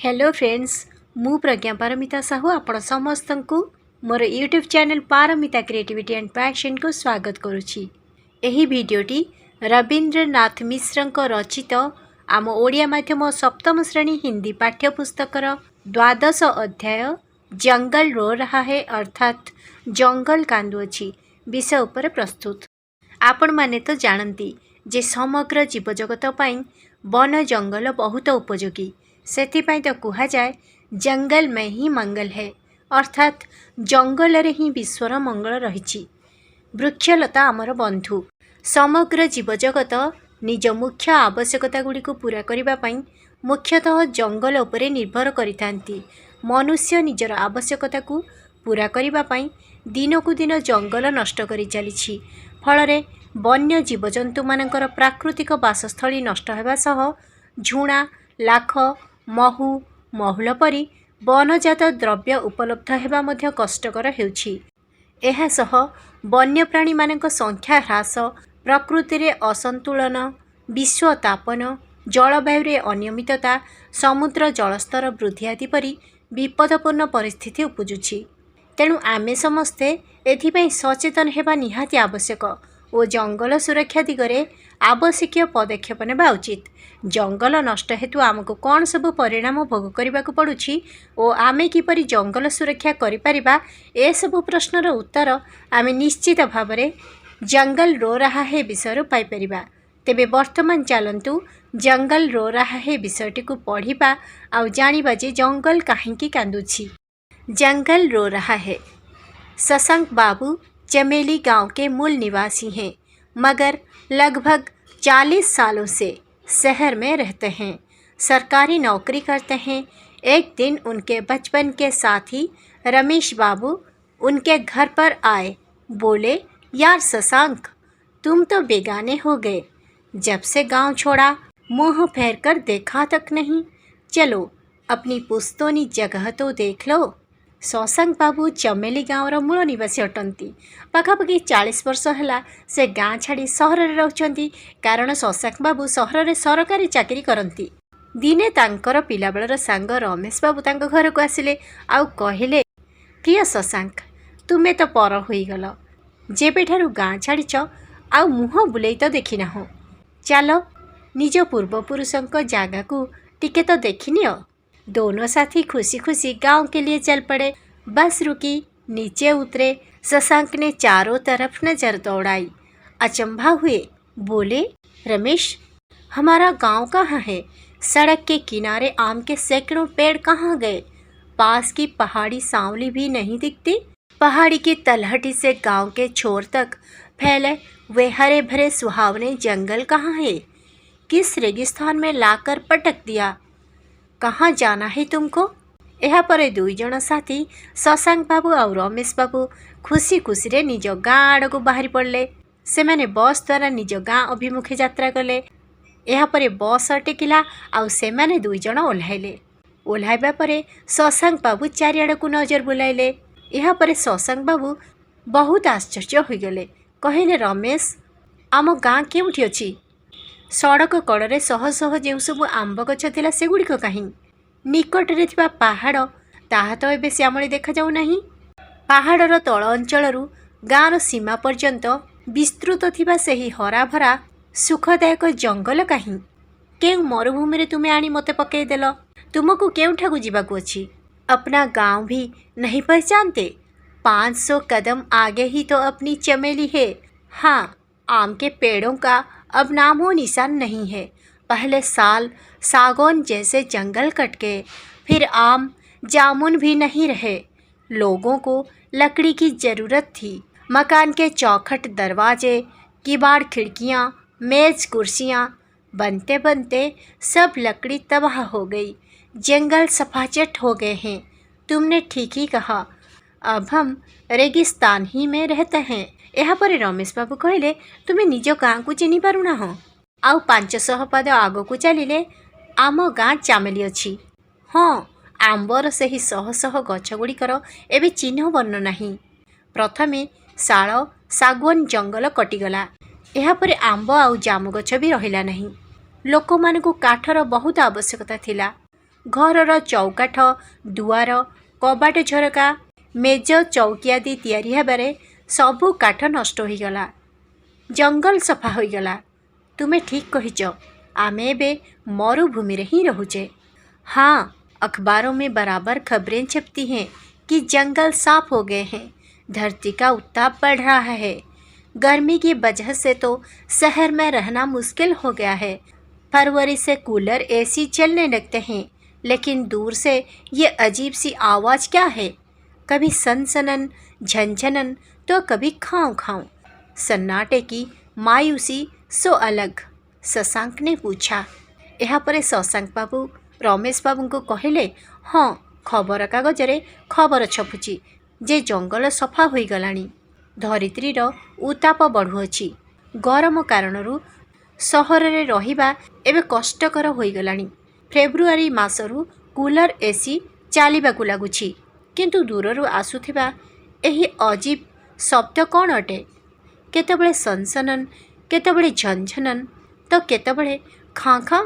Hello friends, मु प्रज्ञा पारमिता साहू आपण समस्त को मोर YouTube channel Paramita creativity and passion को स्वागत करुछि। एही वीडियोटी रवींद्रनाथ मिश्र रचित आम ओडिया माध्यम सप्तम श्रेणी हिंदी पाठ्यपुस्तकर द्वादश अध्याय जंगल रो रहा है अर्थात जंगल कांदुअछि विषय उपर प्रस्तुत। आपण माने तो जानती जे समग्र जीवजगत पाई वन जंगल बहुत उपयोगी, सेथिपाई तो कहा जाए जंगल में ही मंगल है अर्थात जंगल रे ही विश्वर मंगल रही। वृक्षलता आमर बंधु। समग्र जीवजगत निज मुख्य आवश्यकता गुड़ी को पूरा करने पाई मुख्यतः जंगल उपरे निर्भर करिथांती। मनुष्य निजर आवश्यकता को पूरा करने पाई दिन को दिन जंगल नष्ट करी चली। फलरे वन्य जीवजंतु मानकर प्राकृतिक बासस्थली नष्ट होगा सह झुणा लाख महु महुल परी वनजात द्रव्य उपलब्ध हेबा मध्य कष्टकर हेउछि। एहा सह वन्यप्राणी मानक संख्या ह्रास, प्रकृति रे असंतुलन, विश्व तापन, जलवायु रे अनियमितता, समुद्र जलस्तर वृद्धि आदि परी विपदपूर्ण परिस्थिति उपजुछि। तेणु आमे समस्ते एथिपाई सचेतन हेबा निहाती आवश्यक और जंगल सुरक्षा दिगरे आवश्यक पदक्षेप नेबा उचित। जंगल नष्ट हेतु आमको कौन सब परिणाम भोग करने को पड़ुछि और आमे किपरि जंगल सुरक्षा करिपारिबा ए सब प्रश्नर उत्तर आमे निश्चित भाव में जंगल रो रहा है विषय पाई परिबा। तेबे वर्तमान चलंतु जंगल रो रहा है विषयटी को पढ़िबा आउ जानिबा जे जंगल काहेकि कांदुछि। जंगल रो रहा है। शशांक बाबू चमेली गांव के मूल निवासी हैं, मगर लगभग 40 सालों से शहर में रहते हैं। सरकारी नौकरी करते हैं। एक दिन उनके बचपन के साथी रमेश बाबू उनके घर पर आए। बोले, यार शशांक, तुम तो बेगाने हो गए। जब से गांव छोड़ा मुंह फेर कर देखा तक नहीं। चलो अपनी पुस्तौनी जगह तो देख लो। शशांक बाबू चमेली गाँवर मूल निवासी अटंती। पाखापाखि 40 वर्ष है से गाँ छाड़ी सहर में रहउछंती, कारण शशांक बाबू सहर में सरकारी चाकरी करती। दिने तांकर पिलाबेलर सांग रमेश बाबू तांको घर को आसिले आउ कहिले, प्रिय शशांक, तुमे तो पर होईगल। जेबेठारु गाँ छाड़ीच आउ मुह बुलेई तो देखिना हो। चलो निज पूर्वपुरुषों जगह को टिके तो देखिनियो। दोनों साथी खुशी खुशी गांव के लिए चल पड़े। बस रुकी, नीचे उतरे। शशांक ने चारों तरफ नजर दौड़ाई। अचंभा हुए। बोले, रमेश, हमारा गांव कहाँ है? सड़क के किनारे आम के सैकड़ों पेड़ कहाँ गए? पास की पहाड़ी सांवली भी नहीं दिखती। पहाड़ी की तलहटी से गांव के छोर तक फैले वे हरे भरे सुहावने जंगल कहाँ है? किस रेगिस्तान में लाकर पटक दिया? कहाँ जाना है तुमको? यह पर दुई जन साथी शशांक बाबू और रमेश बाबू खुशी खुशी रे निज गाँ आड़ को बाहरी पड़े। से मैंने बस द्वारा निज गाँ अभिमुखे यात्रा कले। यह पर बस अटेकिला आउ से मैंने दुई जन ओह्लाइले। ओह्लाइबा परे शशांक बाबू चारिआड़ को नजर बुलाइले। यह पर शशांक बाबू बहुत आश्चर्य होइगले। कहले, रमेश, आम गाँ केउठी अछि? सड़क कड़े शह शह जो सब आंब गछ थिला सेगुड़िक कहीं? निकटरे थिबा पहाड़ ताहा तो एबे श्यामली देखा जाऊ नहीं। पहाड़र तल अंचलरू गाँर सीमा पर्यंत विस्तृत थिबा सेही हरा भरा सुखदायक जंगल कहीं? केउ मरुभूमि रे तुमे आनी मते पकई देल? तुमको केउठाकू जीवाकू अछि? अपना गांव भी नहीं पहचानते? 500 कदम आगे ही तो अपनी चमेली है। हाँ, आम के पेड़ों का अब नामो निशान नहीं है। पहले साल सागौन जैसे जंगल कट गए, फिर आम जामुन भी नहीं रहे। लोगों को लकड़ी की ज़रूरत थी। मकान के चौखट दरवाजे, किवाड़ खिड़कियाँ, मेज़ कुर्सियाँ बनते बनते सब लकड़ी तबाह हो गई। जंगल सफाचट हो गए हैं। तुमने ठीक ही कहा, अब हम रेगिस्तान ही में रहते हैं। यहाँ पर रमेश बाबू कहले, तुम्हें निज गाँ को चिन्ह पारुना हो? आउ 500 पाद आग को चलिले आम गाँ चामेली अछि। हाँ, आंबर से शह शह गछगुड़िकर एवं चिन्ह बन्न नहीं। प्रथमे शाल सागवान जंगल कटिगला। यहाँ पर आंब आउ जामु गछ भी रहिला नहीं। लोक मानकु काठर बहुत आवश्यकता थिला। घरर चौकाठ दुआर कबाट झरका मेज चौकी आदि तैयारी हेबारे सबु काठ नष्ट होईगला। जंगल सफा होईगला। तुमे ठीक कहिच, आमे एबे मरुभूमि रे ही रहुचे। हाँ, अखबारों में बराबर खबरें छपती हैं कि जंगल साफ हो गए हैं, धरती का उत्ताप बढ़ रहा है। गर्मी की वजह से तो शहर में रहना मुश्किल हो गया है। फरवरी से कूलर एसी चलने लगते हैं, लेकिन दूर से ये अजीब सी आवाज़ क्या है? कभी सनसनन झनझनन तो कभी खाऊं खाऊं। सन्नाटे की मायूसी सो अलग। शशांक ने पूछा। यह पर शशांक बाबू रमेश बाबू को कहले, हाँ खबर कागज खबर छपुची जे जंगल सफा हो गलानी। धरित्रीर उताप बढ़ुअछि। गरम कारणरू सहर रे रहिबा एबे कष्टकर हो गलानी। फेब्रुआरी मासरू कूलर एसी चलिबाकु लागुछि, किंतु दूररू आसुथिबा एही अजीब शब्द कौन अटे? केतबेले सनसनन, केतबेले झनझनन तो केतबेले खाँ खाँ।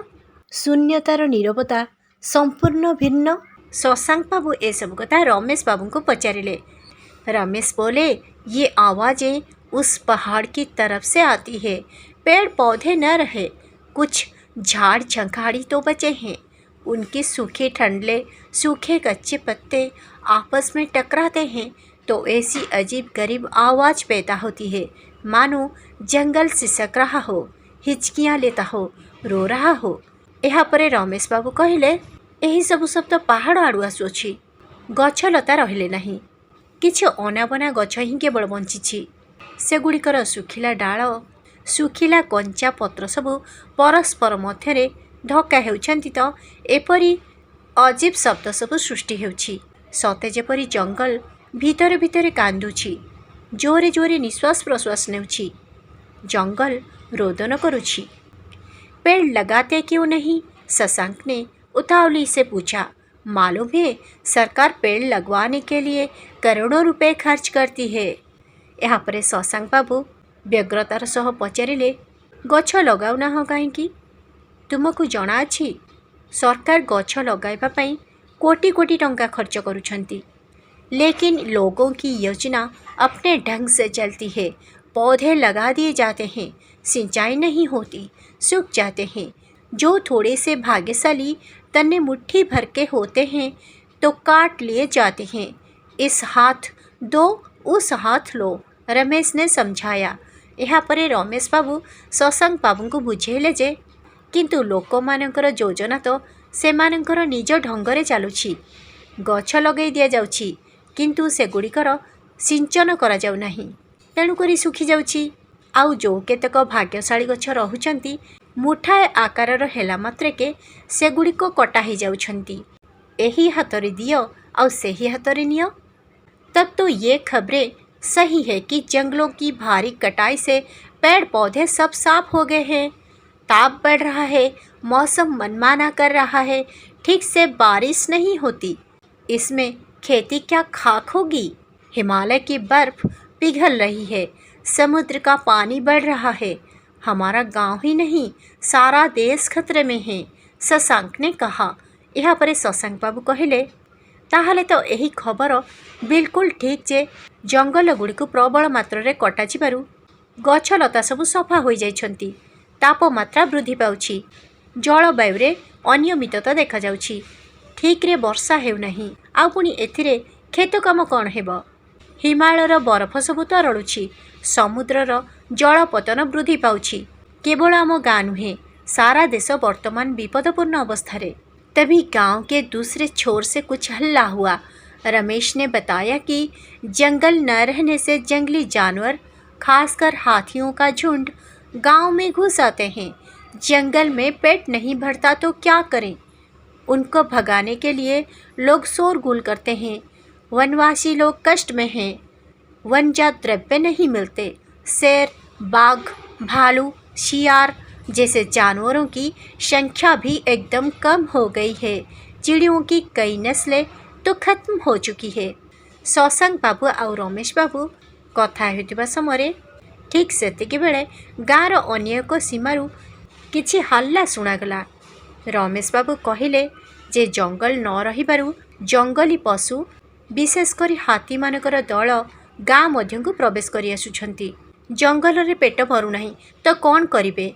शून्यतार नीरवता संपूर्ण भिन्न। शशांक बाबू ए सब कथा रमेश बाबू को पचारिले। रमेश बोले, ये आवाज़ें उस पहाड़ की तरफ से आती है। पेड़ पौधे न रहे, कुछ झाड़ झंखाड़ी तो बचे हैं। उनके सूखे ठंडले सूखे कच्चे पत्ते आपस में टकराते हैं तो ऐसी अजीब गरीब आवाज़ पैदा होती है, मानो जंगल सिसक रहा हो, हिचकियाँ लेता हो, रो रहा हो। यहाँ पर रमेश बाबू कहले, यही सबु शब्द पहाड़ आड़ू आसुअछि। गछलता रहिले नहीं, किछि अनाबना गछ ही केवल बंचिछि। सेगुड़िकर सुखिला डाल, सुखिला कंचा पत्र सबु परस्पर मध्यरे धक्का हेउछन्ति तो एपरी अजीब शब्द सबु सृष्टि हेउछि। सते जेपरी जंगल भीतर भीतर कांदुछि, जोरे जोरे निश्वास प्रश्वास नेउछि। जंगल रोदन करुछि। पेड़ लगाते क्यों नहीं? शशांक ने उतावली से पूछा। मालूम है, सरकार पेड़ लगवाने के लिए करोड़ों रुपए खर्च करती है। यहाँ पर शशांक बाबू व्यग्रतार सह पचारिले, गछ लगाउना हो कहीं? तुमको जना अछि सरकार गछ लगाइबा पई कोटी कोटी टंका खर्च करुछंती, लेकिन लोगों की योजना अपने ढंग से चलती है। पौधे लगा दिए जाते हैं, सिंचाई नहीं होती, सूख जाते हैं। जो थोड़े से भाग्यशाली तन्ने मुट्ठी भर के होते हैं तो काट लिए जाते हैं। इस हाथ दो, उस हाथ लो, रमेश ने समझाया। यहाँ पर रमेश बाबू शशांक बाबू को बुझेले जे, किंतु लोक मानकर योजना तो सेमानकर निज ढंगरे चलुछि। गछ लगे दिया जाउछि, किंतु सेगुड़िकर सिंचन करा जाउ नाही, तेणुकरी सुखी जाउछि। आउ जो केतक भाग्यशाली गछ रहुचंती, मुठाए आकारर हेला मात्रेके सेगुड़िक कटा ही जाउछंती। एही हाथरे दियो आउ सेही हाथरे नियो। तब तो ये खबरें सही है कि जंगलों की भारी कटाई से पेड़ पौधे सब साफ हो गए हैं। ताप बढ़ रहा है, मौसम मनमाना कर रहा है, ठीक से बारिश नहीं होती। इसमें खेती क्या खाक होगी? हिमालय की बर्फ पिघल रही है, समुद्र का पानी बढ़ रहा है। हमारा गांव ही नहीं, सारा देश खतरे में है, शशांक ने कहा। यहाँ पर शशांक बाबू कहले, ताहले तो यही खबर बिल्कुल ठीक जे जंगल गुड़िक प्रबल मात्रा कटा जिबारु गछलता सबु सफा हो जाइछंती। तापमात्रा वृद्धि पाउछि, जलवायु रे अनियमितता देखा जाउछि, ठीक रे वर्षा हेउ नाही। आ पुणी एथिरे खेत काम कौन हेब? हिमालयर बरफ सबु तरलुछि, समुद्रर जलपतन वृद्धि पाउछि। केवल आम गाँ नुहे, सारा देश वर्तमान विपदपूर्ण अवस्था रे। तभी गांव के दूसरे छोर से कुछ हल्ला हुआ। रमेश ने बताया कि जंगल न रहने से जंगली जानवर, खासकर हाथियों का झुंड गांव में घुस आते हैं। जंगल में पेट नहीं भरता तो क्या करें? उनको भगाने के लिए लोग शोरगुल करते हैं। वनवासी लोग कष्ट में हैं, वनजात द्रव्य नहीं मिलते। शेर, बाघ, भालू, शियार जैसे जानवरों की संख्या भी एकदम कम हो गई है। चिड़ियों की कई नस्लें तो खत्म हो चुकी है। शशांक बाबू और रमेश बाबू कथा होतिबा समय ठीक सेतिकी बेले गाँर अन्य एक सीमारू किछि हल्ला शुणागला। रमेश बाबू कहले, जे जंगल न रहिबारु जंगली पशु विशेषकर हाथी मानकर दल गाँ मध्यकु प्रवेश करि आसुछंती। जंगल रे पेट भरू नाही तो कौन करिवे?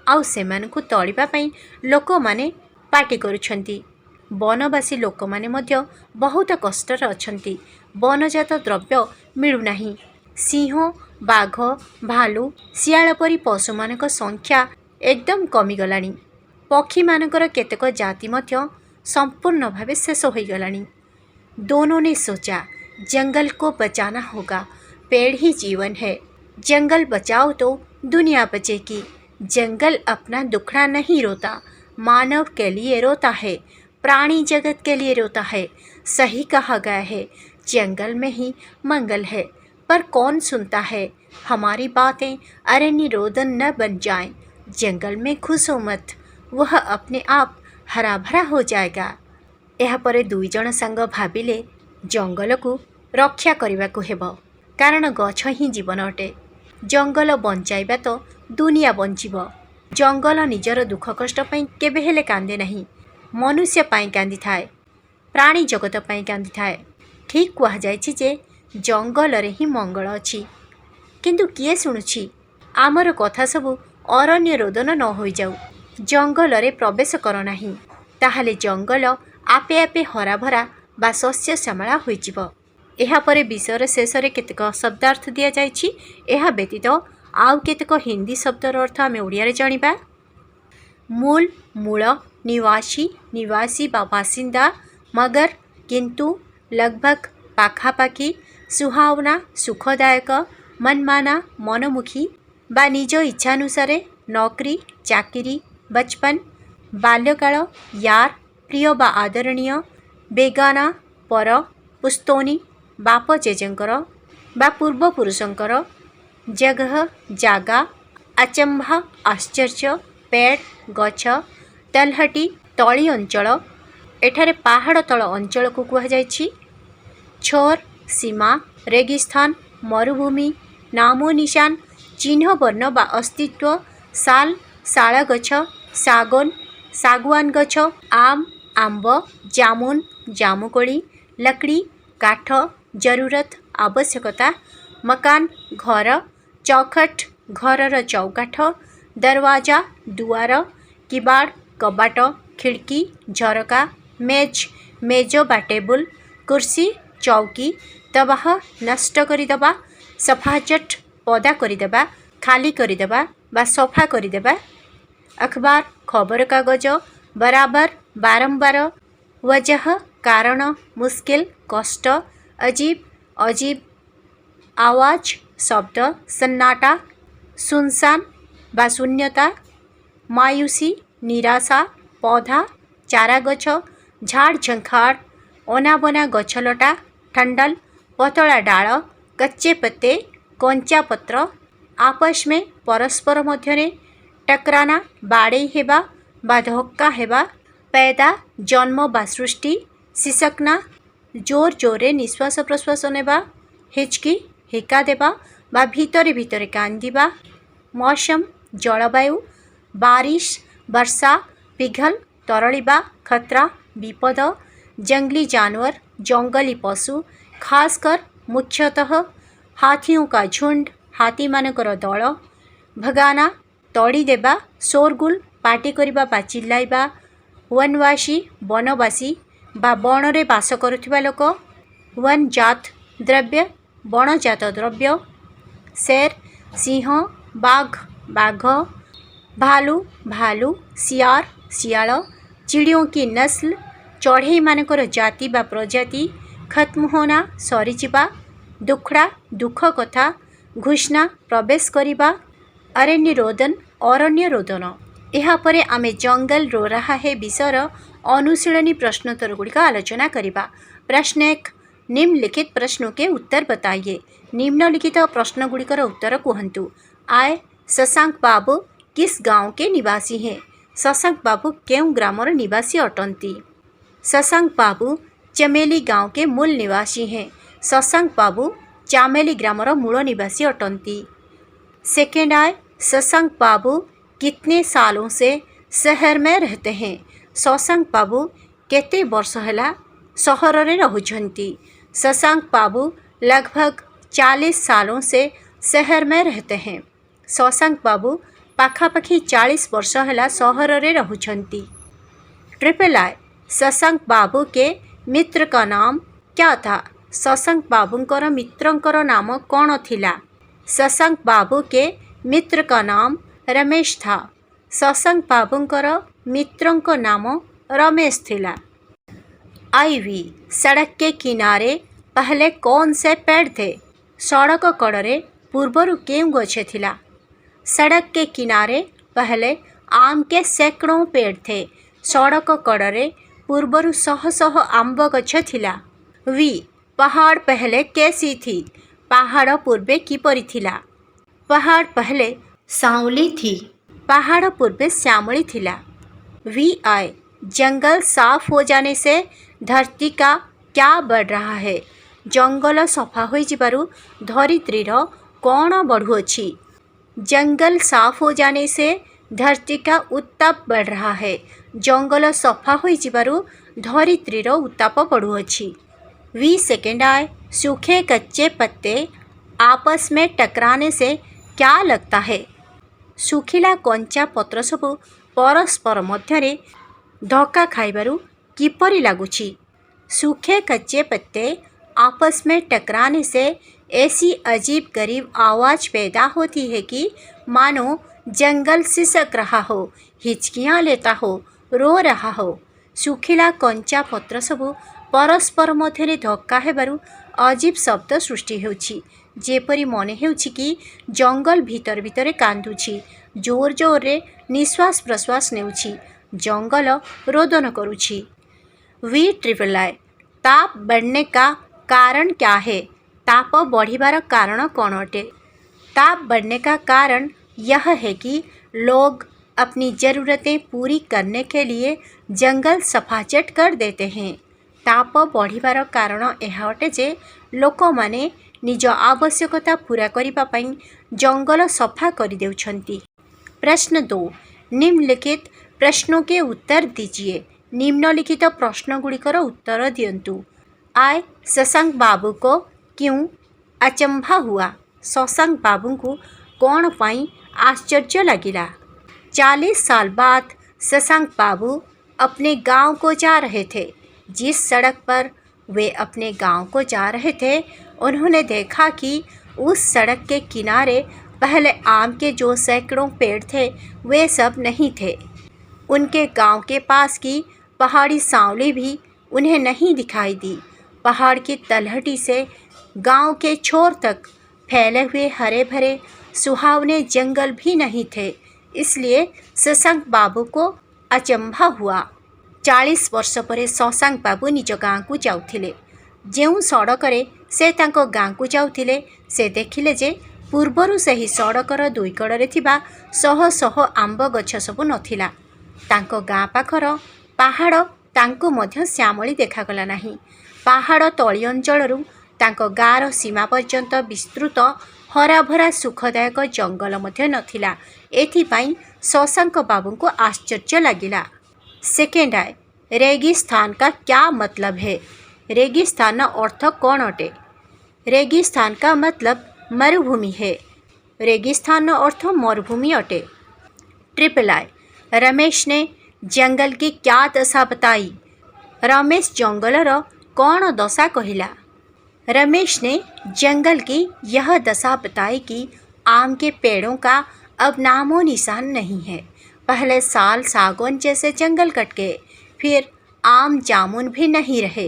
आउ सेमानकु तळिबा पई लोकमाने पार्टी करुछंती। वनवासी लोकमाने मध्य बहुत कष्टर अछंती। वनजात द्रव्य मिलु नाही। सिंह, बाघ, भालू, शियाळ परी पशुमानक संख्या एकदम कमिगलाणी। पक्षी मानकर केतक जाति मध्य संपूर्ण भावे शेष हो गलानी। दोनों ने सोचा जंगल को बचाना होगा, पेड़ ही जीवन है। जंगल बचाओ तो दुनिया बचेगी। जंगल अपना दुखड़ा नहीं रोता, मानव के लिए रोता है, प्राणी जगत के लिए रोता है। सही कहा गया है, जंगल में ही मंगल है। पर कौन सुनता है हमारी बातें? अरण्य रोदन न बन जाए। जंगल में घुसो मत, वह अपने आप हरा भरा हो जाएगा। यह परे दुई जण सांग भाबिले जंगल को रक्षा करने को हेब, कारण गछ ही जीवन अटे। जंगल बंचाइबा तो दुनिया बंचिब। जंगल निजर दुख कष्ट पई केबे हेले कांदे नहीं। मनुष्य पई कांदी थाए, प्राणी जगत पई कांदी थाए। ठीक कह जायछि जे जंगल रे ही मंगल अछि। किंतु किए शुणुछि? आमर कथा सबु अरण्य रोदन न होई जाऊ। जंगल रे प्रवेश कर नाही, ताहाले जंगल आपे आपे हरा भरा बा शस्य श्यामला होइजिब। एहा परे विषयर शेष रे केतक शब्दार्थ दिया जायछि। एहा व्यतीत आउ केतक हिंदी शब्दर अर्थ आमे ओडिया रे जानिबा। मूल, मूल, निवासी, निवासी बा बासिंदा, मगर, किंतु, लगभग, पाखापाखी, सुहावना, सुखदायक, मनमाना, मनमुखी बा निज इच्छानुसार, नौकरी, चाकिरी, बचपन, बाल्यकाल, यार, प्रिय बा आदरणीय, बेगाना, पर, पुस्तौनी, बाप जेजेंकर बा पूर्वपुरुषंकर, जगह, जागा, अचंभा, आश्चर्य, पेड़, गछ, तलहटी, तली अंचल, एठारे पहाड़ तल अंचल को कह जायछि। छोर, सीमा, रेगिस्थान, मरुभूमि, नामो निशान, चिन्ह वर्ण बा अस्तित्व, साल, शाल गछ, सागन, सागवान गछ, आम, आंब, जामुन, जामुकोली, लकड़ी, काठ, जरूरत, आवश्यकता, मकान, घर, चौखट, घरर चौकाठ, दरवाजा, दुआर, किबाड़, कबाट, खिड़की, झरका, मेज, मेज बा टेबुल, कुर्सी, चौकी, तबाह, नष्ट करिदेबा, सफाचट, पदा करिदेबा, खाली करिदेबा बा सफा करिदेबा, अखबार, खबर कागज, बराबर, बारंबार, वजह, कारण, मुश्किल, कष्ट, अजीब, अजीब, आवाज, शब्द, सन्नाटा, सुनसान बा शून्यता, मायूसी, निराशा, पौधा, चारा गछ, झाड़ झंखाड़, अनाबना गछलटा, ठंडल, पतला डाल, कच्चे पत्ते, कंचा पत्र, आपस में परस्पर मध्यरे टकराना, बाड़े हेबा बा धक्का हेबा, पैदा, जन्म बा सृष्टि, सिसकना, जोर जोरे निश्वास प्रश्वास नेबा, हिचकी, हिका देबा बा भीतरे भीतरे कांदिबा, मौसम, जलवायु, बारिश, वर्षा, पिघल, तरलिबा, खतरा, विपद, जंगली जानवर, जंगली पशु, खासकर मुख्यतः हाथियों का झुंड, हाथी मानकर दल, भगाना, तड़ी देबा, शोरगुल, पार्टी करिबा बा चिल्लाइबा, वनवासी, वनवासी बा बणरे बास करुथिबा लोक, वन जात द्रव्य, बणजात द्रव्य, शेर, सिंह, बाघ, बाघ, भालू, भालू, सियार, सियाल, चिड़ियों की नस्ल, चढ़ई मानकर जाति बा प्रजाति, खत्म होना, सरीजिबा, दुखड़ा, दुख कथा, घुषणा, प्रवेश करिबा, अरण्य रोदन, अरण्य रोदन। ଏହା ପରେ ଆମେ जंगल रो रहा है विषयर अनुशीलनी प्रश्नोत्तर गुड़िक आलोचना करिबा। प्रश्न 1, निम्नलिखित प्रश्नों के उत्तर बताइए। निम्नलिखित प्रश्न गुड़िकर उत्तर कहतु। आय, शशांक बाबू किस गांव के निवासी हैं? शशांक बाबू केउं ग्रामर निवासी अटंती? शशांक बाबू चमेली गांव के मूल निवासी हैं। शशांक बाबू चामेली ग्रामर मूल निवासी अटंती। सेकेंड आय, शशांक बाबू कितने सालों से शहर में रहते हैं? शशांक बाबू केते वर्ष हैला सहर रे रहुछंती। शशांक बाबू लगभग 40 सालों से शहर में रहते हैं। शशांक बाबू पाखापाखी 40 वर्ष हैला सहर रे रहुछंती। ट्रिपल आई, शशांक बाबू के मित्र का नाम क्या था? शशांक बाबूंकर मित्रंकर नाम कौन थिला? शशांक बाबू के मित्र का नाम रमेश था। शशांक बाबूंकर मित्रंक नाम रमेश थिला। आईवी, सड़क के किनारे पहले कौन से पेड़ थे? सड़क कड़े पूर्वरु केउं गछ थिला? सड़क के किनारे पहले आम के सैकड़ों पेड़ थे। सड़क कड़े पूर्वरु शह शह आंब गछ थिला। वी, पहाड़ पहले कैसी थी? पहाड़ पूर्वे किपरि थिला? पहाड़ पहले सांवली थी। पहाड़ पूर्वे श्यामली थिला। वी आई, जंगल साफ हो जाने से धरती का क्या बढ़ रहा है? जंगल सफा हो जिबारु धरित्रीर कौन बढ़ुअछि? जंगल साफ हो जाने से धरती का उत्ताप बढ़ रहा है। जंगल सफा हो जिबारु धरित्रीर उत्ताप बढ़ुअछि। वी सेकेंड आई, सूखे कच्चे पत्ते आपस में टकराने से क्या लगता है? सुखिला कंचा पत्र सबु परस्पर मध्यरे धक्का खाइबारु किपरि लागुछि? सूखे कच्चे पत्ते आपस में टकराने से ऐसी अजीब गरीब आवाज़ पैदा होती है कि मानो जंगल सिसक रहा हो, हिचकियाँ लेता हो, रो रहा हो। सुखिला कंचा पत्र सबु परस्पर मध्यरे धक्का हेबारु अजीब शब्द सृष्टि हेउछि। जेपरि मने हेउछि कि जंगल भीतर भीतर कांदुछि, जोर जोर रे निश्वास प्रश्वास नेउछि, जंगल रोदन करुछि। वी ट्रिपल आई, ताप बढ़ने का कारण क्या है? ताप बढ़िबार कारण कौन अटे? ताप बढ़ने का कारण यह है कि लोग अपनी ज़रूरतें पूरी करने के लिए जंगल सफाचट कर देते हैं। ताप बढ़िबार कारण यह अटे जे लोक माने निज आवश्यकता पूरा करिबा पई जंगल सफा कर देउछंती। प्रश्न 2, निम्नलिखित प्रश्नों के उत्तर दीजिए। निम्नलिखित प्रश्नगुड़िकर उत्तर दियंतु। आय, शशांक बाबू को क्यों अचंभा हुआ? शशांक बाबू को कौन पाई आश्चर्य लगिला? 40 साल बाद शशांक बाबू अपने गांव को जा रहे थे। जिस सड़क पर वे अपने गांव को जा रहे थे, उन्होंने देखा कि उस सड़क के किनारे पहले आम के जो सैकड़ों पेड़ थे वे सब नहीं थे। उनके गांव के पास की पहाड़ी सांवली भी उन्हें नहीं दिखाई दी। पहाड़ की तलहटी से गांव के छोर तक फैले हुए हरे भरे सुहावने जंगल भी नहीं थे। इसलिए शशांक बाबू को अचंभा हुआ। 40 वर्ष पर शशांक बाबू निज गाँ को जाउथिले। ଯେଉଁ ସଡ଼କରେ ସେ ତାଙ୍କ ଗାଁକୁ ଯାଉଥିଲେ ସେ ଦେଖିଲେ ଯେ ପୂର୍ବରୁ ସେହି ସଡ଼କର ଦୁଇ କଡ଼ରେ ଥିବା ଶହ ଶହ ଆମ୍ବ ଗଛ ସବୁ ନଥିଲା। ତାଙ୍କ ଗାଁ ପାଖର ପାହାଡ଼ ତାଙ୍କୁ ମଧ୍ୟ ଶ୍ୟାମଳି ଦେଖାଗଲା ନାହିଁ। ପାହାଡ଼ ତଳି ଅଞ୍ଚଳରୁ ତାଙ୍କ ଗାଁର ସୀମା ପର୍ଯ୍ୟନ୍ତ ବିସ୍ତୃତ ହରାଭରା ସୁଖଦାୟକ ଜଙ୍ଗଲ ମଧ୍ୟ ନଥିଲା। ଏଥିପାଇଁ ଶଶାଙ୍କ ବାବୁଙ୍କୁ आश्चर्य लगिला। सेकेंड है, रेगिस्तान का क्या मतलब है? रेगिस्तान अर्थ कौन अटे? रेगिस्तान का मतलब मरुभूमि है। रेगिस्तान अर्थ मरुभूमि अटे। ट्रिपल आई, रमेश ने जंगल की क्या दशा बताई? रमेश जंगलर कौन दशा कहिला? रमेश ने जंगल की यह दशा बताई कि आम के पेड़ों का अब नामो निशान नहीं है। पहले साल सागौन जैसे जंगल कट गए, फिर आम जामुन भी नहीं रहे।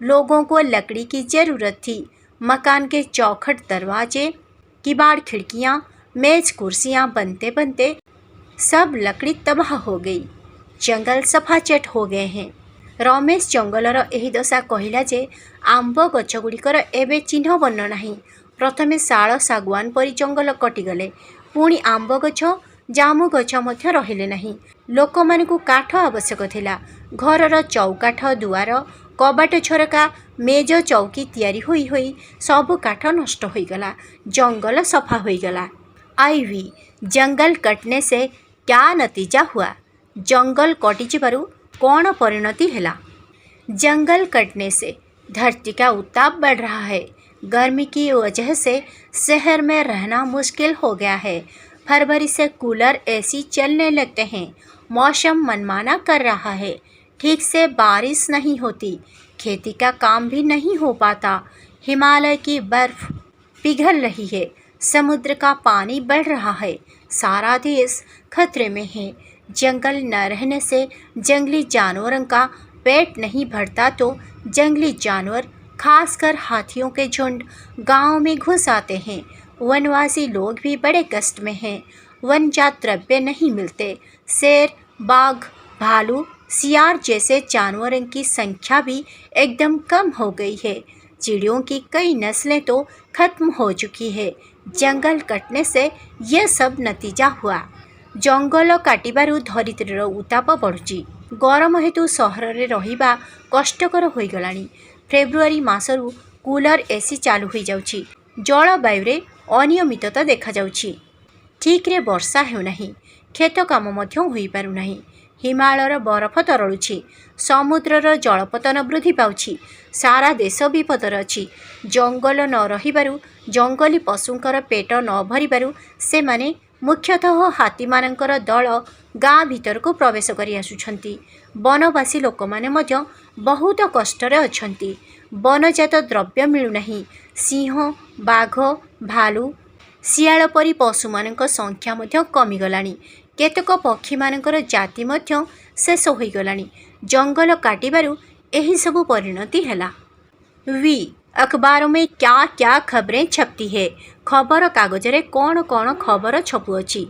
लोगों को लकड़ी की ज़रूरत थी। मकान के चौखट दरवाजे, किवाड़ खिड़कियाँ, मेज कुर्सियाँ बनते बनते सब लकड़ी तबाह हो गई। जंगल सफाचट हो गए हैं। रमेश जंगलर एही दशा कहिला जे आंब गछगुड़िकर एबे चिन्ह बन्न नाही। प्रथमे शाल सागवान परी जंगल कटिगले, पुणी आंब गछ जामु गछ मध्य रहिले नाही। लोकमानकु काठ आवश्यक थिला। घरर चौकाठ, दुआर, कबाट, झरका, मेज, चौकी तैयारी होई होई सब काठ नष्ट होईगला। जंगल सफा होईगला। आईवी, जंगल कटने से क्या नतीजा हुआ? जंगल कटि जिबारु कौन परिणति हैला? जंगल कटने से धरती का उताप बढ़ रहा है। गर्मी की वजह से शहर में रहना मुश्किल हो गया है। फरवरी से कूलर एसी चलने लगते हैं। मौसम मनमाना कर रहा है। ठीक से बारिश नहीं होती। खेती का काम भी नहीं हो पाता। हिमालय की बर्फ पिघल रही है। समुद्र का पानी बढ़ रहा है। सारा देश खतरे में है। जंगल न रहने से जंगली जानवरों का पेट नहीं भरता तो जंगली जानवर खासकर हाथियों के झुंड गांव में घुस आते हैं। वनवासी लोग भी बड़े कष्ट में हैं। वनजात द्रव्य नहीं मिलते। शेर, बाघ, भालू, सियार जैसे जानवरों की संख्या भी एकदम कम हो गई है। चिड़ियों की कई नस्लें तो खत्म हो चुकी है। जंगल कटने से यह सब नतीजा हुआ। जंगल काटिबारु धरित्रीर उताप बढ़ुची। गरम हेतु सहर में रहिबा कष्टकर हो गलानी। फेब्रुआरी मासरु कूलर एसी चालू हो जाउची। जलवायु रे अनियमितता देखा जाउची। ठीक रे वर्षा हेउनाही। खेत काम मध्य होई पारुनाही। हिमालयर बरफ तरलुछि। समुद्रर जलपतन वृद्धि पाउछि। सारा देश विपदर अछि। जंगल न रहिबारु जंगली पशुंकर पेट न भरिबारु सेमाने मुख्यतः हाथीमानंकर दल गाँ भीतर को प्रवेश करि आसुछंती। वनवासी लोक माने मध्य बहुत कष्टरे अछंती। वनजात द्रव्य मिलुनाही। सिंह, बाघ, भालू, सियाळ परी पशुमानंक संख्या मध्य कमिगलाणी। केतक पक्षी मानकर जाति मध्य शेष हो गलाणी। जंगल काटिबारु एही सबु परिणति हैला। वी अखबारों में क्या क्या खबरें छपती है। खबर कागज रे कौन कौन खबर छपुअछि।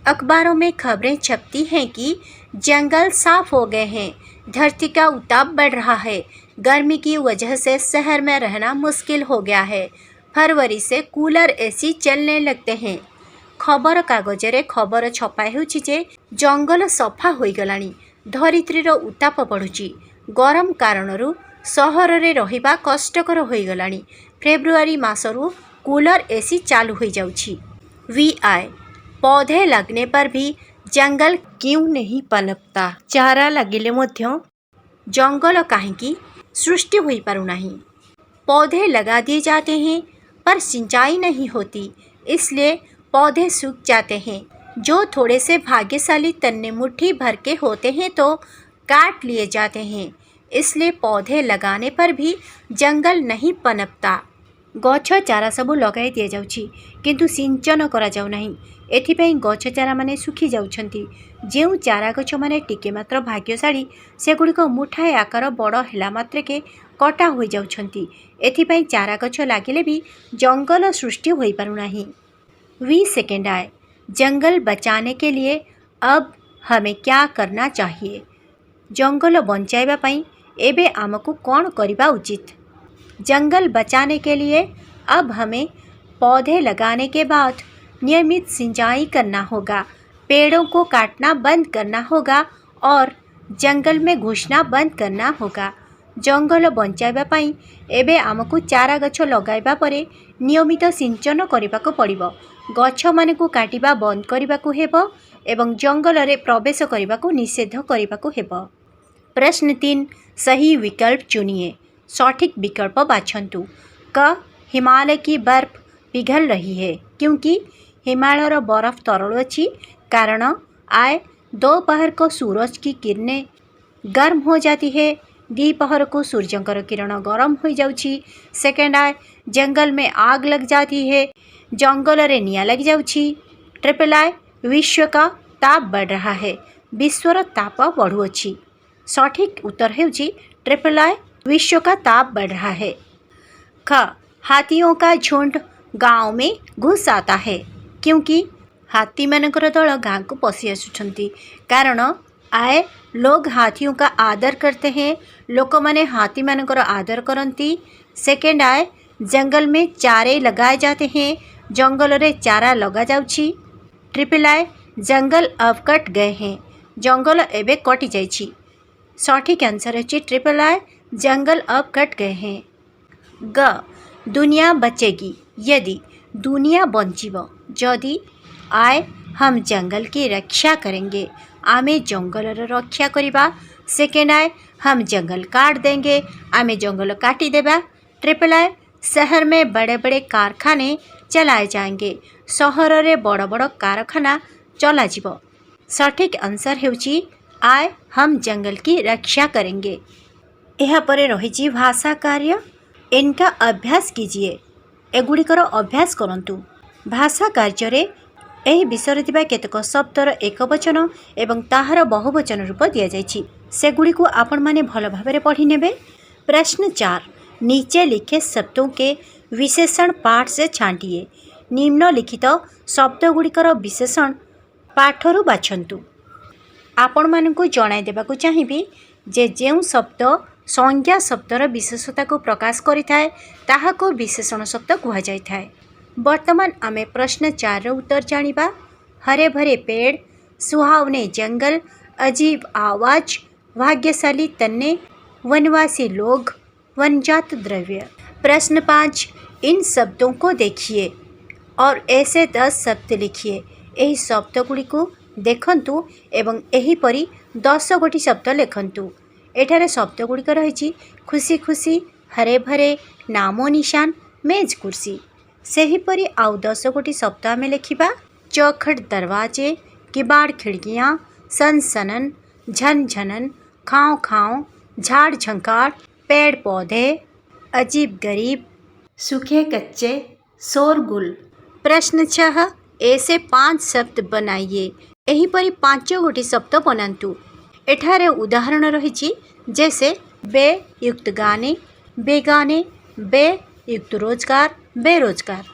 अखबारों में खबरें छपती हैं कि जंगल साफ हो गए हैं। धरती का उताप बढ़ रहा है। गर्मी की वजह से शहर में रहना मुश्किल हो गया है। फरवरी से कूलर एसी चलने लगते हैं। खबर कागज रे खबर छपाई होछि जे जंगल सफा हो गलानी। धरित्रीर उताप बढ़ुची। गरम कारणरू सहर रे रहिबा कष्टकर हो गलानी। फेब्रुआरी मासरु कूलर एसी चालू हो जाउछि। वीआई पौधे लगने पर भी जंगल क्यों नहीं पनपता। चारा लगिले मध्य जंगल काहेकि सृष्टि हो पारुनाही। पौधे लगा दिए जाते हैं पर सिंचाई नहीं होती, इसलिए पौधे सूख जाते हैं। जो थोड़े से भाग्यशाली तन्ने मुट्ठी भर के होते हैं तो काट लिए जाते हैं, इसलिए पौधे लगाने पर भी जंगल नहीं पनपता। गछ चारा सबू लगाई दि जाउछि किंतु सिंचन करा जाउ नहीं। एथिପାଇଁ गछ चारा माने सुखी जाउछंती। जेउ चारा गछ माने टिके मात्र भाग्यशाली सेगुड़िक मुठाए आकार बड़ हेला मात्रके कटा हो जाउछंती। एथिପାଇଁ चारा गछ लागिले भी जंगल सृष्टि होई पारुनाही। 20 सेकेंड आए। जंगल बचाने के लिए अब हमें क्या करना चाहिए। जंगल बंचाइबा पई एबे आमको कौन करिबा उचित। जंगल बचाने के लिए अब हमें पौधे लगाने के बाद नियमित सिंचाई करना होगा। पेड़ों को काटना बंद करना होगा और जंगल में घुसना बंद करना होगा। जंगल बंचाइबा पई एबे आमको चारा गछ लगाइबा परे नियमित सिंचन करिबाको पड़िबो। गछ मानकु काटिबा बंद करिबाको हेबो एवं जंगल रे प्रवेश करिबाको निषेध करिबाको हेबो। प्रश्न 3 सही विकल्प चुनिए। सठिक विकल्प बाछंतु। क हिमालय की बर्फ पिघल रही है क्योंकि हिमालयर बर्फ तरल अछि। कारण आय दोपहर को सूरज की किरणें गर्म हो जाती है। दोपहर को सूर्यंकर किरण गर्म हो जाउछि। सेकेंड आय जंगल में आग लग जाती है। जंगल रे निया लग जाउछि। ट्रिपल आय विश्व का ताप बढ़ रहा है। विश्वर ताप बढ़ुअछि। सठिक उत्तर हेउछि ट्रिपल आय विश्व का ताप बढ़ रहा है। ख हाथियों का झुंड गांव में घुस आता है क्योंकि हाथी मानकर दल गाँव को पशि आसुछंती। कारण आए लोग हाथियों का आदर करते हैं। लोक माने हाथी मानकर आदर करती। सेकेंड आए जंगल में चारे लगाए जाते हैं। जंगल रे चारा लगा जाउछि। ट्रिपल आए जंगल अब कट गए हैं। जंगल एबे कटि जाइछि। सठिक आंसर है ट्रिपल आए जंगल अब कट गए हैं। ग दुनिया बचेगी यदि दुनिया बंचिब जदि आए हम जंगल की रक्षा करेंगे। आमे जंगल रक्षा करिबा सेकेंड आए हम जंगल काट देंगे, आमे जंगल काटी देबा। ट्रिपल आए शहर में बड़े बड़े कारखाने चलाए जाएंगे, सहर रे बड़ बड़ कारखाना चला जीवो। सठिक आंसर हेउची आए हम जंगल की रक्षा करेंगे। यह परे रही भाषा कार्य, इनका अभ्यास कीजिए। एगुड़िकर अभ्यास करंतु। भाषा कार्य एही विषय थिबा केतक शब्दर एकवचन एवं ताहार बहुवचन रूप दिया जायछि, सेगुड़ी को आपण माने भल भाबरे पढ़ी नेबे। प्रश्न 4, नीचे लिखे शब्दों के विशेषण पाठ से छांटिए। निम्नलिखित शब्दगुड़िकर विशेषण पाठरू बाछंतु। आपण मानकु जणाई देबाकु चाहिबी जे जेउ शब्द संज्ञा शब्दर विशेषता को प्रकाश करिथाए ताहाको विशेषण शब्द कुहा जायथाए। वर्तमान आमे प्रश्न 4 रो उत्तर जानिबा। हरे भरे पेड़, सुहावने जंगल, अजीब आवाज, भाग्यशाली तन्ने, वनवासी लोग, वनजात द्रव्य। प्रश्न 5, इन शब्दों को देखिए और ऐसे 10 शब्द लिखिए। एही शब्दगुड़ी को देखंतु एवं एही परी 10 गोटी शब्द लिखंतु। एठारे शब्दगुड़िक रही खुशी खुशी, हरे भरे, नामो निशान, मेज कुर्सी। सेहीपरि आउ 10 गोटी शब्द आमे लिखिबा। चौखट दरवाजे, किबाड़ खिड़कियाँ, सनसनन, झनझनन, खाओ खाओ, झाड़ झंकार, पेड़ पौधे, अजीब गरीब, सूखे कच्चे, शोरगुल। प्रश्न 6, ऐसे 5 शब्द बनाइए। एहीपरि 5 गोटी शब्द बनातु। एठारे उदाहरण रही जैसे बे युक्त गाने, बेगाने, बे युक्त रोजगार, बेरोजगार।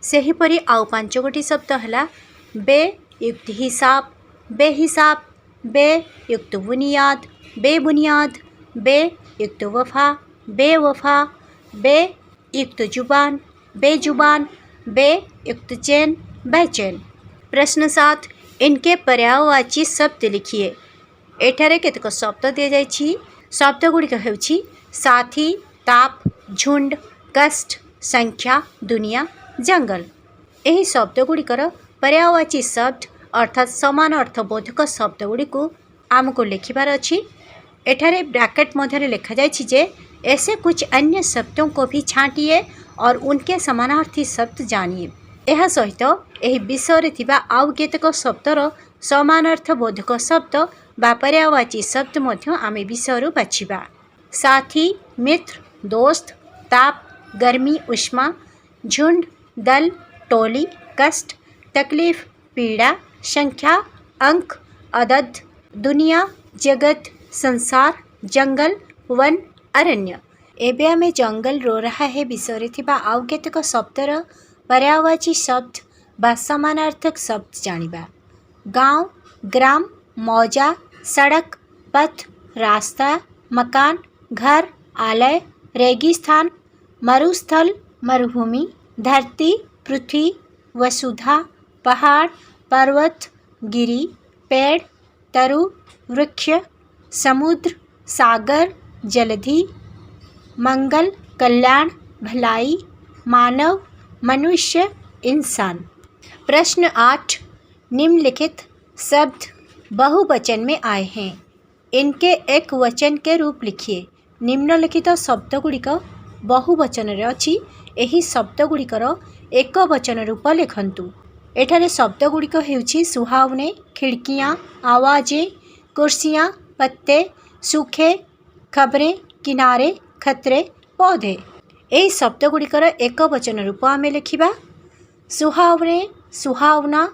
सेहीपरि आउ 5 गोटी शब्द हला बे युक्त हिसाब, बेहिसाब, बे युक्त बुनियाद, बेबुनियाद, बे युक्त वफा, बेवफा, बे युक्त जुबान, बेजुबान, बे युक्त चैन, बेचैन। प्रश्न 7, इनके पर्यायवाची शब्द लिखिए। एठारे केतक शब्द दिया जायछि। शब्दगुड़िक हेउछि साथी, ताप, झुंड, कष्ट, संख्या, दुनिया, जंगल। एही शब्दगुड़िकर पर्यायवाची शब्द अर्थात समान अर्थबोधक शब्दगुड़ी आमको लिखिबार अछि। एठारे ब्रैकेट मध्य लिखा जायछि जे ऐसे कुछ अन्य शब्दों को भी छांटिए और उनके समानार्थी शब्द जानिए। यह सहित एही विषय थिबा आउ केतक शब्दर समानार्थबोधक शब्द बा पर्यायवाची शब्द मध्य आमे विषयरू बाछिबा। साथी, मित्र, दोस्त, ताप, गर्मी, उष्मा, झुंड, दल, टोली, कष्ट, तकलीफ, पीड़ा, संख्या, अंक, अदद, दुनिया, जगत, संसार, जंगल, वन, अरण्य। एबे आमे जंगल रो रहा है विषय थिबा आउ केतक शब्दर पर्यायवाची शब्द बा समानार्थक शब्द जानिबा। गांव, ग्राम, मौजा, सड़क, पथ, रास्ता, मकान, घर, आलय, रेगिस्तान, मरुस्थल, मरुभूमि, धरती, पृथ्वी, वसुधा, पहाड़, पर्वत, गिरी, पेड़, तरु, वृक्ष, समुद्र, सागर, जलधि, मंगल, कल्याण, भलाई, मानव, मनुष्य, इंसान। प्रश्न 8, निम्नलिखित शब्द बहुवचन में आए हैं, इनके एक वचन के रूप लिखिए। निम्नलिखित शब्दगुड़िक बहुवचन रे अछि, एही शब्दगुड़िकर एक वचन रूप लिखंतु। एठारे शब्दगुड़िक हेउछि सुहावने, खिड़कियाँ, आवाजें, कुर्सियाँ, पत्ते, सूखे, खबरें, किनारे, खतरे, पौधे। एही शब्दगुड़िकर एक वचन रूप आमे लिखिबा। सुहावने, सुहावना,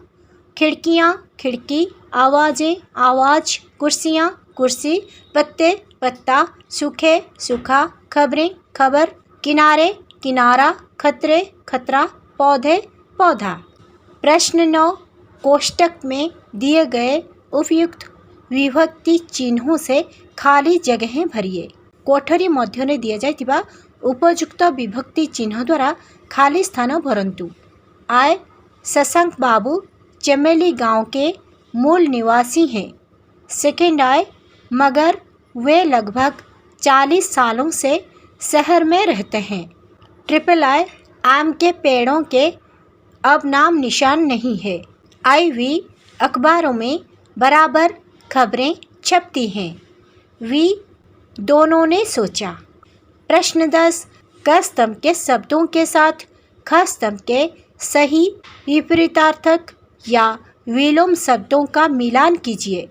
खिड़कियाँ, खिड़की, आवाजें, आवाज, कुर्सियाँ, कुर्सी, पत्ते, पत्ता, सूखे, सूखा, खबरें, खबर, किनारे, किनारा, खतरे, खतरा, पौधे, पौधा। प्रश्न 9, कोष्टक में दिए गए उपयुक्त विभक्ति चिन्हों से खाली जगहें भरिए। कोठरी मध्य ने दिया जाइतिबा उपयुक्त विभक्ति चिन्ह द्वारा खाली स्थान भरंतु। आय, शशांक बाबू चमेली गांव के मूल निवासी हैं। सेकेंड आय, मगर वे लगभग 40 सालों से शहर में रहते हैं। ट्रिपल आय, आम के पेड़ों के अब नाम निशान नहीं है। IV, अखबारों में बराबर खबरें छपती हैं। वी दोनों ने सोचा। प्रश्न 10, क स्तंभ के शब्दों के साथ ख स्तंभ के सही विपरीतार्थक या विलोम शब्दों का मिलान कीजिए।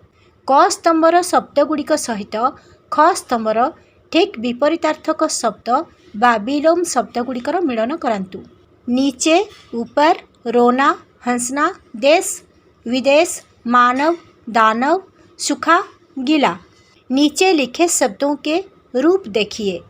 क स्तंभर शब्द गुड़िक सहित ख स्तंभर ठीक विपरीतार्थक शब्द बा विलोम शब्द गुड़िकर मिलन करांतु। नीचे, ऊपर, रोना, हंसना, देश, विदेश, मानव, दानव, सुखा, गिला। नीचे लिखे शब्दों के रूप देखिए।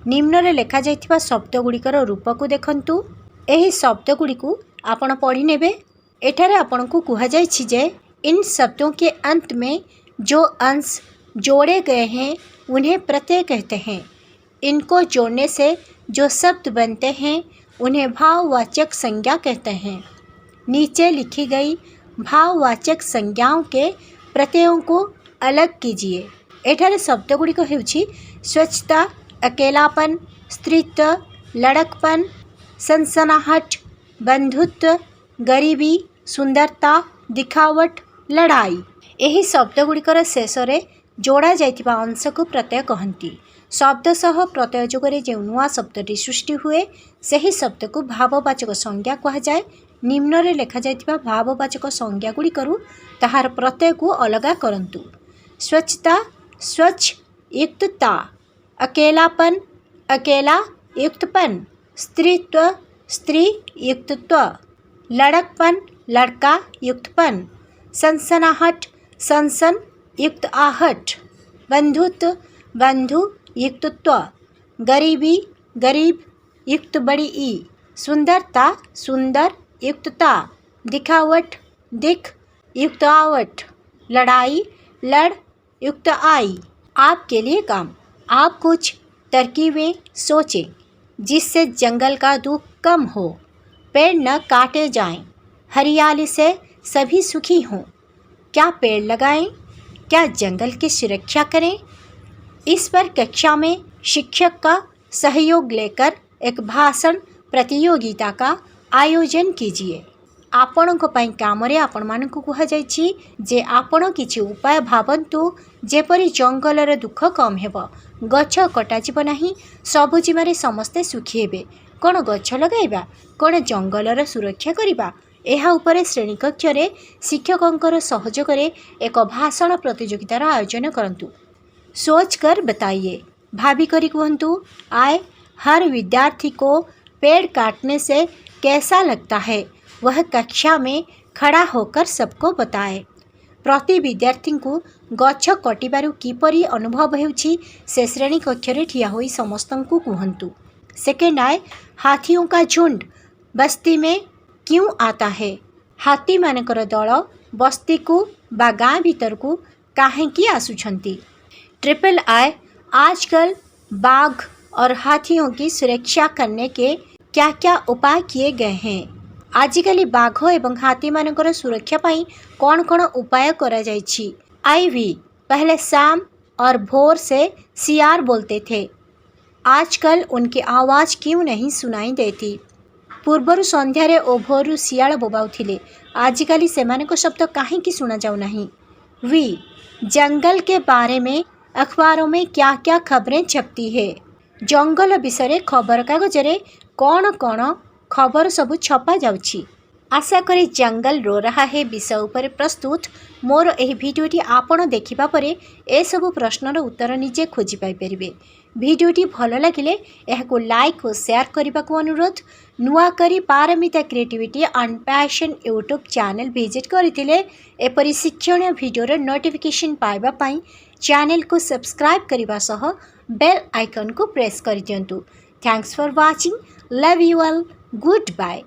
निम्न लेखा जाइथिबा शब्द गुड़िकर रूप को देखंतु। एही शब्द गुड़ी को आपण पढ़ी नेबे। एठारे आपण को कहा जाइछि जे इन शब्दों के अंत में जो अंश जोड़े गए हैं उन्हें प्रत्यय कहते हैं। इनको जोड़ने से जो शब्द बनते हैं उन्हें भाववाचक संज्ञा कहते हैं। नीचे लिखी गई भाववाचक संज्ञाओं के प्रत्ययों को अलग कीजिए। एठारे शब्द गुड़िक हेउछि स्वच्छता, अकेलापन, स्त्रीत्व, लड़कपन, सनसनाहट, बंधुत्व, गरीबी, सुंदरता, दिखावट, लड़ाई। एही शब्द गुड़िकर शेष रे जोड़ा जाइथिबा अंश को प्रत्यय कहंती। शब्द सह प्रत्यय जोगरे जो नुआ शब्दटी सृष्टि हुए सही शब्द को भाववाचक संज्ञा कहा जाए। निम्न रे लेखा जाइथिबा भाववाचक संज्ञा गुड़िकरू ताहार प्रत्यय को अलगा करंतु। स्वच्छता, स्वच्छ युक्तता, अकेलापन, अकेला युक्तपन, स्त्रीत्व, स्त्री युक्तत्व, लड़कपन, लड़का युक्तपन, सनसनाहट, सनसन युक्त आहट, बंधुत्व, बंधु युक्तत्व, गरीबी, गरीब युक्त बड़ी ई, सुंदरता, सुंदर युक्तता, दिखावट, दिख युक्त आवट, लड़ाई, लड़ युक्त आई। आपके लिए काम, आप कुछ तरकीबें सोचें जिससे जंगल का दुख कम हो। पेड़ न काटे जाएं, हरियाली से सभी सुखी हों। क्या पेड़ लगाएं? क्या जंगल की सुरक्षा करें? इस पर कक्षा में शिक्षक का सहयोग लेकर एक भाषण प्रतियोगिता का आयोजन कीजिए। आपणक पई कामरे आपण मानकु कहा जायछि जे आपण किछि उपाय भाबंतु जेपरि जंगलर दुख कम हेबो। गछ कटा जिब नाही, सबुजिमारे समस्ते सुखी हेबे। कोन गछ लगाइबा, कोन जंगलर सुरक्षा करिबा, एहा उपरे श्रेणी कक्षरे शिक्षकंकर सहयोगरे एक भाषण प्रतियोगितार आयोजन करंतु। सोच कर बताइए, भाभी करी कहंतु। आए, हर विद्यार्थी को पेड़ काटने से कैसा लगता है वह कक्षा में खड़ा होकर सबको बताए। प्रति विद्यार्थी को गछ कटिबारु किपरि अनुभव हेउछि से श्रेणी कक्षरे ठिया होई समस्तंकु कहंतु। सेकेंड आए, हाथियों का झुंड बस्ती में क्यों आता है? हाथी मानकर दल बस्ती को बा गाँ भीतर को काहेकि आसुछंती? ट्रिपल आए, आजकल बाघ और हाथियों की सुरक्षा करने के क्या क्या उपाय किए गए हैं? आजिकली बाघ एवं हाथी मानकर सुरक्षा पाई कौन कौन उपाय करा जाइछि? आईवी, पहले शाम और भोर से सियार बोलते थे, आजकल उनकी आवाज़ क्यों नहीं सुनाई देती? पूर्वरु संध्यारे ओ भोरु सियाल बोबाउथिले, आजिकली सेमानक शब्द काहेकि सुना जाऊ नहीं? वी, जंगल के बारे में अखबारों में क्या क्या खबरें छपती है? जंगल विषय खबर कागजरे कौन कौन खबर सबू छपा जाउछि? आशा करी जंगल रो रहा है विषय उपर प्रस्तुत मोर एही भिडियोटी आपण देखिबा परे ए सबु प्रश्नर उत्तर निजे खोजि पाई परिबे। भिडियोटी भल लगिले एहाको लाइक और शेयर करने अनुरोध। नुआ करी Paramita creativity and passion YouTube channel visit करथिले एपरि शिक्षणीय भिडियोर नोटिफिकेशन पाइबा पाई चैनल को सब्सक्राइब करने सह बेल आइकन को प्रेस कर दियंतु। Thanks for watching, love you all, good bye.